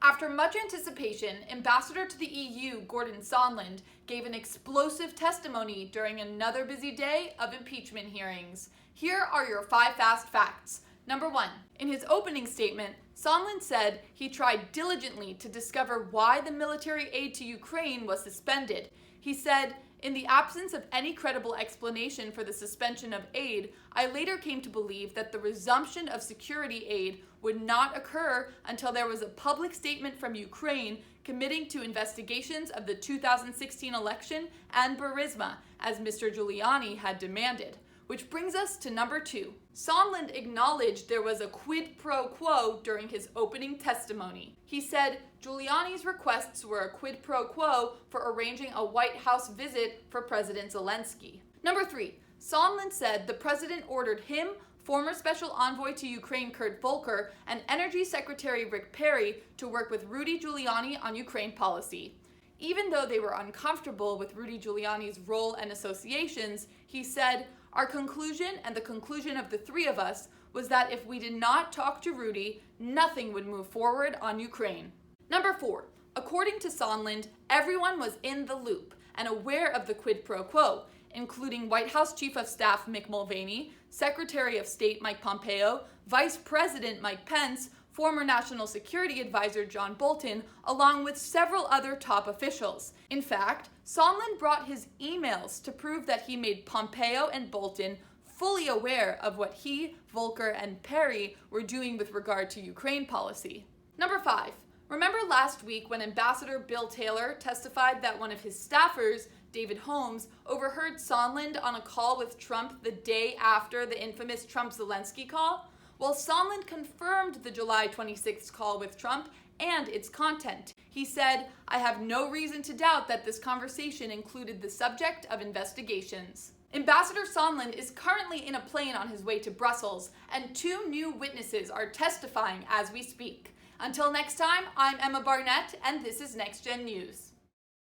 After much anticipation, Ambassador to the EU Gordon Sondland gave an explosive testimony during another busy day of impeachment hearings. Here are your 5 fast facts. Number 1. In his opening statement, Sondland said he tried diligently to discover why the military aid to Ukraine was suspended. He said, "In the absence of any credible explanation for the suspension of aid, I later came to believe that the resumption of security aid would not occur until there was a public statement from Ukraine committing to investigations of the 2016 election and Burisma, as Mr. Giuliani had demanded." Which brings us to number 2. Sondland acknowledged there was a quid pro quo during his opening testimony. He said Giuliani's requests were a quid pro quo for arranging a White House visit for President Zelensky. Number 3. Sondland said the president ordered him, former Special Envoy to Ukraine Kurt Volker, and Energy Secretary Rick Perry to work with Rudy Giuliani on Ukraine policy. Even though they were uncomfortable with Rudy Giuliani's role and associations, he said, "Our conclusion and the conclusion of the 3 of us was that if we did not talk to Rudy, nothing would move forward on Ukraine." Number 4. According to Sondland, everyone was in the loop and aware of the quid pro quo, including White House Chief of Staff Mick Mulvaney, Secretary of State Mike Pompeo, Vice President Mike Pence, former National Security Advisor John Bolton, along with several other top officials. In fact, Sondland brought his emails to prove that he made Pompeo and Bolton fully aware of what he, Volker, and Perry were doing with regard to Ukraine policy. Number 5. Remember last week when Ambassador Bill Taylor testified that one of his staffers, David Holmes, overheard Sondland on a call with Trump the day after the infamous Trump-Zelensky call? Well, Sondland confirmed the July 26th call with Trump and its content. He said, "I have no reason to doubt that this conversation included the subject of investigations." Ambassador Sondland is currently in a plane on his way to Brussels, and 2 new witnesses are testifying as we speak. Until next time, I'm Emma Barnett, and this is Next Gen News.